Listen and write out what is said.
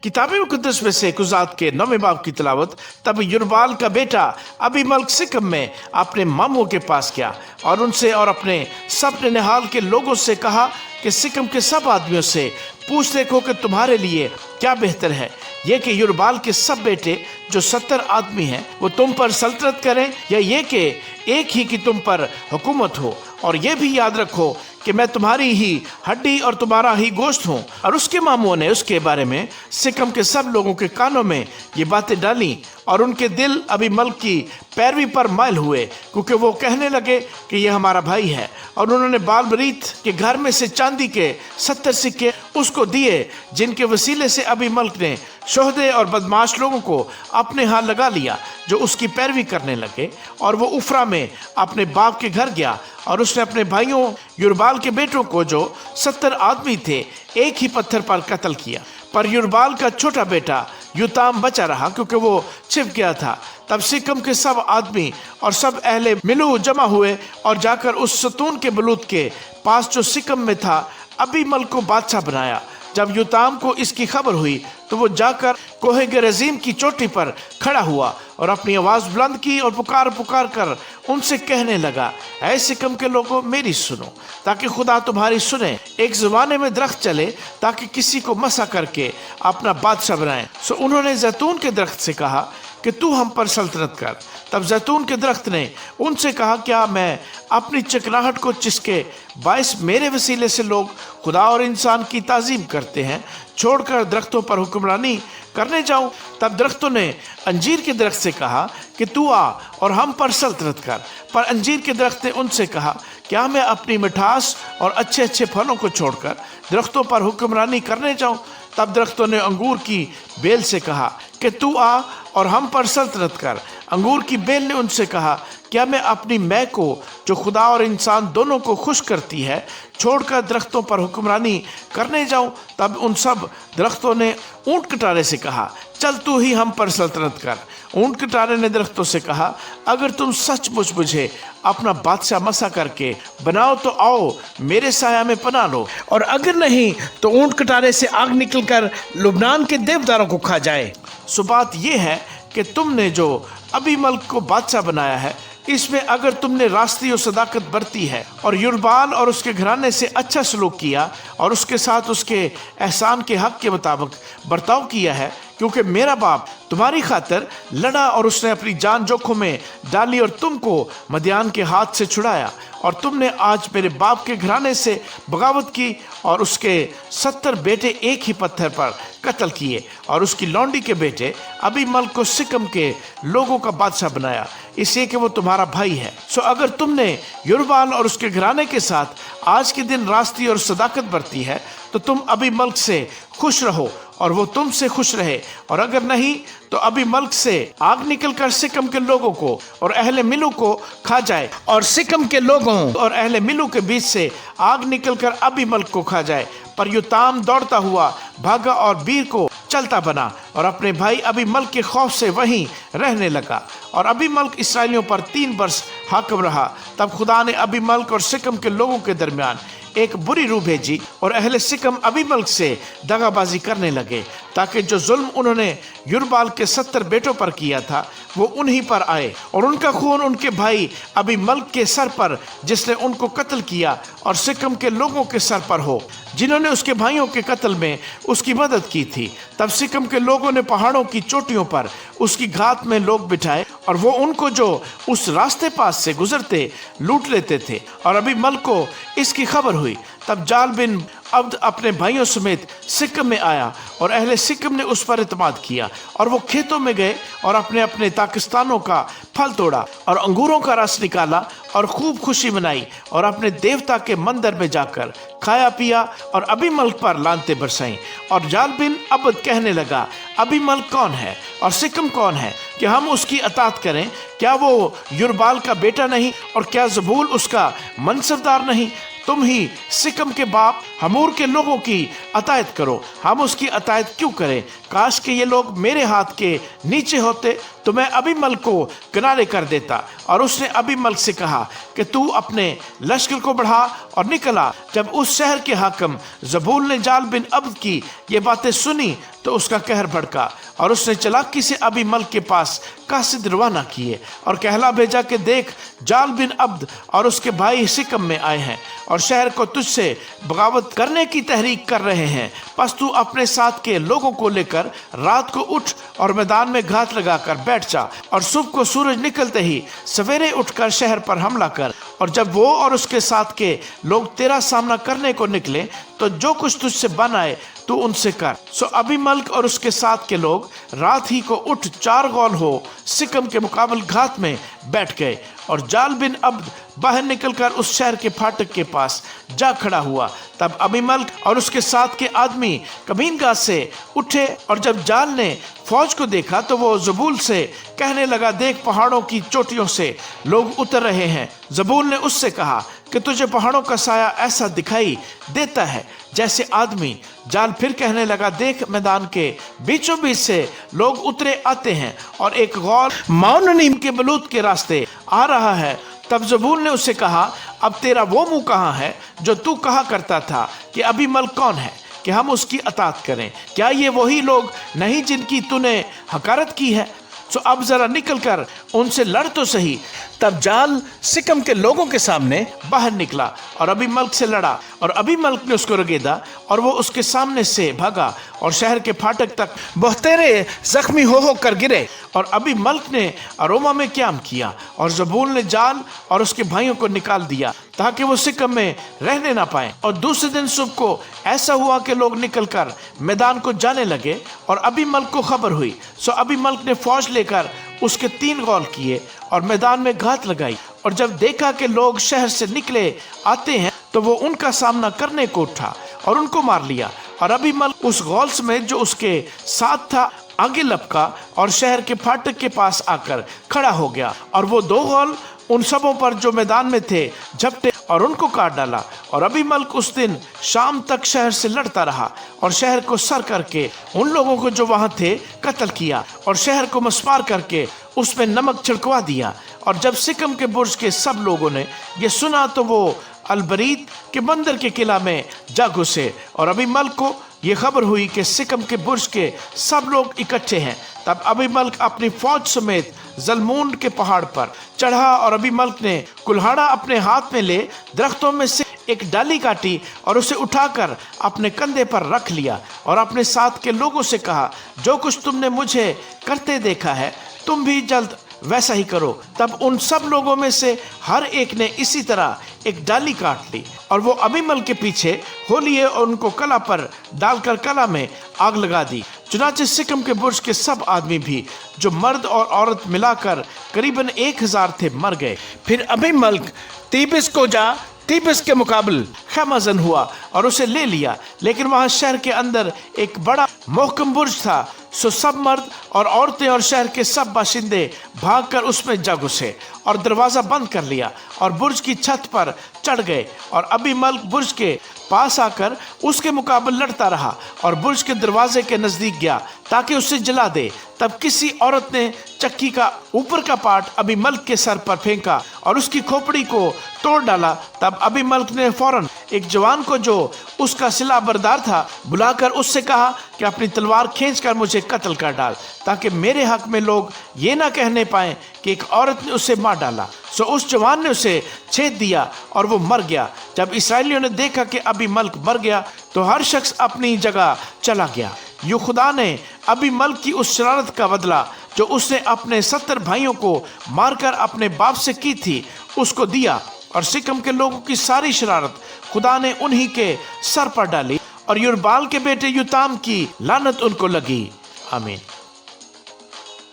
किताब मुकद्दस में से कुजात के 9वें बाब की तिलावत। तब युरबाल का बेटा अबीमल्क सिकम में अपने मामू के पास गया और उनसे और अपने सब निहाल के लोगों से कहा कि सिकम के सब आदमियों से पूछ देखो कि तुम्हारे लिए क्या बेहतर है, ये कि युरबाल के सब बेटे जो 70 आदमी हैं वो तुम पर सल्तनत करें, या ये कि एक ही की तुम पर हुकूमत हो। और ये भी याद रखो कि मैं तुम्हारी ही हड्डी और तुम्हारा ही गोश्त हूँ। और उसके मामू ने उसके बारे में सिकम के सब लोगों के कानों में ये बातें डाली और उनके दिल अबीमल्क की पैरवी पर माइल हुए, क्योंकि वो कहने लगे कि ये हमारा भाई है। और उन्होंने बाल बरीत के घर में से चांदी के 70 सिक्के उसको दिए, जिनके वसीले से अबीमल्क ने शोहदे और बदमाश लोगों को अपने हाथ लगा लिया जो उसकी पैरवी करने लगे। और वो उफरा में अपने बाप के घर गया और उसने अपने भाइयों युरबाल के बेटों को जो 70 आदमी थे एक ही पत्थर पर कत्ल किया। पर युरबाल का छोटा बेटा युताम बचा रहा, क्योंकि वो छिप गया था। तब सिकम के सब आदमी और सब अहले मिलू जमा हुए और जाकर उस सतून के बलूत के पास जो सिकम में था अबीमल्क को बादशाह बनाया। जब युताम को इसकी खबर हुई तो वो जाकर कोहे गेरजीम की चोटी पर खड़ा हुआ और अपनी आवाज बुलंद की और पुकार पुकार कर उनसे कहने लगा, ऐ सिकम के लोगों मेरी सुनो, ताकि खुदा तुम्हारी सुने। एक ज़माने में दरख्त चले ताकि किसी को मसा करके अपना बादशाह बनाए। सो उन्होंने जैतून के दरख्त से कहा कि तू हम पर सल्तनत कर। तब जैतून के दरख्त ने उनसे कहा, क्या मैं अपनी चिकनाहट को जिसके बाइस मेरे वसीले से लोग खुदा और इंसान की ताजीम करते हैं छोड़कर दरख्तों पर हुक्मरानी करने जाऊं? तब दरख्तों ने अंजीर के दरख्त से कहा कि तू आ और हम पर सल्तनत कर। पर अंजीर के दरख्त ने उनसे कहा, क्या मैं अपनी मिठास और अच्छे अच्छे फलों को छोड़कर दरख्तों पर हुक्मरानी करने जाऊं? तब दरख्तों ने अंगूर की बेल से कहा कि तू आ और हम पर सल्तनत कर। अंगूर की बेल ने उनसे कहा, क्या मैं अपनी मैं को जो खुदा और इंसान दोनों को खुश करती है छोड़कर दरख्तों पर हुक्मरानी करने जाऊं? तब उन सब दरख्तों ने ऊंट कटारे से कहा, चल तू ही हम पर सल्तनत कर। ऊंट कटारे ने दरख्तों से कहा, अगर तुम सचमुच मुझे अपना बादशाह मसा करके बनाओ तो आओ मेरे साया में पनाह लो, और अगर नहीं तो ऊंट कटारे से आग निकलकर लुबनान के देवदारों को खा जाए। सो बात यह है कि तुमने जो अबीमल्क को बादशाह बनाया है इसमें अगर तुमने रास्ती और सदाकत बरती है और युरबाल और उसके घराने से अच्छा सलूक किया और उसके साथ उसके एहसान के हक के मुताबिक बर्ताव किया है, क्योंकि मेरा बाप तुम्हारी खातिर लड़ा और उसने अपनी जान जोखों में डाली और तुमको मदियान के हाथ से छुड़ाया, और तुमने आज मेरे बाप के घराने से बगावत की और उसके 70 बेटे एक ही पत्थर पर कत्ल किए और उसकी लौंडी के बेटे अबीमल्क को सिकम के लोगों का बादशाह बनाया, इसलिए कि वो तुम्हारा भाई है। सो अगर तुमने युरबाल और उसके घराने के साथ आज के दिन रास्ती और सदाकत बरती है तो तुम अबीमल्क से खुश रहो और वो तुमसे खुश रहे, और अगर नहीं तो अबीमल्क से आग निकलकर सिकम के लोगों को और अहले मिलू को खा जाए, और सिकम के लोगों और अहले मिलू के बीच से आग निकलकर अबीमल्क को खा जाए। पर युताम दौड़ता हुआ भागा और बीर को चलता बना और अपने भाई अबीमल्क के खौफ से वहीं रहने लगा, और अबीमल्क इसराइलियों पर 3 वर्ष हाकिम रहा। तब खुदा ने अबीमल्क और सिकम के लोगों के दरमियान एक बुरी रूह भेजी और अहले सिकम अबीमल्क से दगाबाजी करने लगे, ताकि जो जुल्म उन्होंने युरबाल के 70 बेटों पर किया था वो उन्हीं पर आए, और उनका खून उनके भाई अबीमल्क के सर पर जिसने उनको कत्ल किया और सिकम के लोगों के सर पर हो जिन्होंने उसके भाइयों के कत्ल में उसकी मदद की थी। तब सिकम के लोगों ने पहाड़ों की चोटियों पर उसकी घात में लोग बिठाए और वो उनको जो उस रास्ते पास से गुजरते लूट लेते थे। और अबीमल्क को इसकी खबर हुई, तब जाल बिन अब्द अपने भाइयों समेत सिकम में आया और अहले सिकम ने उस पर इत्माद किया, और वो खेतों में गए और अपने अपने ताकिस्तानों का फल तोड़ा और अंगूरों का रस निकाला और खूब खुशी मनाई और अपने देवता के मंदिर में जाकर खाया पिया और अबीमल्क पर लानते बरसाई। और जाल बिन अब्द कहने लगा, अबीमल्क कौन है और सिकम कौन है कि हम उसकी अतात करें? क्या वो युरबाल का बेटा नहीं और क्या जबूल उसका मनसबदार नहीं? तुम ही सिकम के बाप हमूर के लोगों की अतायत करो। हम उसकी अतायत क्यों करें? काश कि ये लोग मेरे हाथ के नीचे होते तो मैं अबीमल्क को किनारे कर देता। और उसने अबीमल्क से कहा कि तू अपने लश्कर को बढ़ा और निकला। जब उस शहर के हाकिम जबूल ने जाल बिन अब्द की ये बातें सुनी तो उसका कहर भड़का और उसने चालाकी से अबीमल्क के पास कासिद रवाना किए और कहला भेजा कि देख, जाल बिन अब्द और उसके भाई सिकम में आए हैं और शहर को तुझसे बगावत करने की तहरीक कर रहे हैं। बस तू अपने साथ के लोगों को लेकर रात को उठ और मैदान में घात लगाकर बैठ जा और सुबह को सूरज निकलते ही सवेरे उठकर शहर पर हमला कर। और जब वो और उसके साथ के लोग तेरा सामना करने को निकले तो जो कुछ तुझसे बन आए तू उनसे कर। सो अबीमल्क और उसके साथ के लोग रात ही को उठ 4 गौल हो सिकम के मुकाबल घात में बैठ गए। और जाल बिन अब्द बाहर निकलकर उस शहर के फाटक के पास जा खड़ा हुआ। तब अबीमल्क और उसके साथ के आदमी कमीनगाह से उठे और जब जाल ने फौज को देखा तो वो जबूल से कहने लगा, देख, पहाड़ों की चोटियों से लोग उतर रहे हैं। जबूल ने उससे कहा कि तुझे पहाड़ों का साया ऐसा दिखाई देता है जैसे आदमी। जाल फिर कहने लगा, देख, मैदान के बीचों बीच से लोग उतरे आते हैं और एक गौल माउननीम के बलूत के रास्ते आ रहा है। तब जबूल ने उससे कहा, अब तेरा वो मुंह कहाँ है जो तू कहा करता था कि अबीमल्क कौन है कि हम उसकी अतात करें? क्या ये वही लोग नहीं जिनकी तूने हकारत की है? तो अब जरा निकल कर उनसे लड़ तो सही। तब जाल सिकम के लोगों के सामने बाहर निकला और अबीमल्क से लड़ा और अबीमल्क ने उसको रगेदा और वो उसके सामने से भागा और शहर के फाटक तक बहुतेरे जख्मी हो कर गिरे। और अबीमल्क ने अरोमा में क्याम किया और जबूल ने जाल और उसके भाइयों को निकाल दिया ताकि वो सिकम में रहने ना पाए। और दूसरे दिन सुबह को ऐसा हुआ कि लोग निकलकर मैदान को जाने लगे और अबीमल्क को खबर हुई। सो अबीमल्क ने फौज लेकर उसके 3 गौल किए और मैदान में घात लगाई। और जब देखा कि लोग शहर से निकले आते हैं तो वो उनका सामना करने को उठा और उनको मार लिया। और अबीमल्क उस गौल समेत जो उसके साथ था आगे लपका और शहर के फाटक के पास आकर खड़ा हो गया। और वो 2 गौल उन सबों पर जो मैदान में थे झपटे और उनको काट डाला। और अबीमल्क उस दिन शाम तक शहर से लड़ता रहा और शहर को सर करके उन लोगों को जो वहां थे कत्ल किया और शहर को मसमार करके उसमें नमक छिड़कवा दिया। और जब सिकम के बुर्ज के सब लोगों ने ये सुना तो वो अलबरीद के बंदर के किला में जा घुसे। और अबीमल्क को ये खबर हुई कि सिकम के बुर्ज के सब लोग इकट्ठे हैं। तब अबीमल्क अपनी फौज समेत जलमून के पहाड़ पर चढ़ा और अबीमल्क ने कुल्हाड़ा अपने हाथ में ले दरख्तों में से एक डाली काटी और उसे उठाकर अपने कंधे पर रख लिया और अपने साथ के लोगों से कहा, जो कुछ तुमने मुझे करते देखा है तुम भी जल्द वैसा ही करो। तब उन सब लोगों में से हर एक ने इसी तरह एक डाली काट ली और वो अबीमल्क के पीछे हो लिए और उनको कला पर डालकर कला में आग लगा दी। चुनाचे सिकम के बुर्ज के सब आदमी भी जो मर्द और औरत मिलाकर करीबन 1000 थे मर गए। फिर अबीमल्क तीबिस को जा तीबिस के मुकाबल खैमाजन हुआ और उसे ले लिया। लेकिन वहां शहर के अंदर एक बड़ा मोहकम बुर्ज था। सो सब मर्द और औरतें और शहर के सब बाशिंदे भागकर उसमें जा घुसे और दरवाज़ा बंद कर लिया और बुर्ज की छत पर चढ़ गए। और अबीमल्क बुर्ज के पास आकर उसके मुकाबले लड़ता रहा और बुर्ज के दरवाजे के नज़दीक गया ताकि उसे जला दे। तब किसी औरत ने चक्की का ऊपर का पार्ट अबीमल्क के सर पर फेंका और उसकी खोपड़ी को तोड़ डाला। तब अबीमल्क ने फौरन एक जवान को जो उसका सिला बरदार था बुलाकर उससे कहा कि अपनी तलवार खींचकर मुझे कत्ल कर डाल ताकि मेरे हक में लोग ये ना कहने पाएं कि एक औरत ने उसे मार डाला। सो उस जवान ने उसे छेद दिया और वो मर गया। जब इस्राएलियों ने देखा कि अबीमल्क मर गया तो हर शख्स अपनी जगह चला गया। यूं खुदा ने अबीमल्क की उस शरारत का बदला जो उसने अपने 70 भाइयों को मारकर अपने बाप से की थी उसको दिया। और सिकम के लोगों की सारी शरारत खुदा ने उन्हीं के सर पर डाली और युरबाल के बेटे युताम की लानत उनको लगी। आमीन।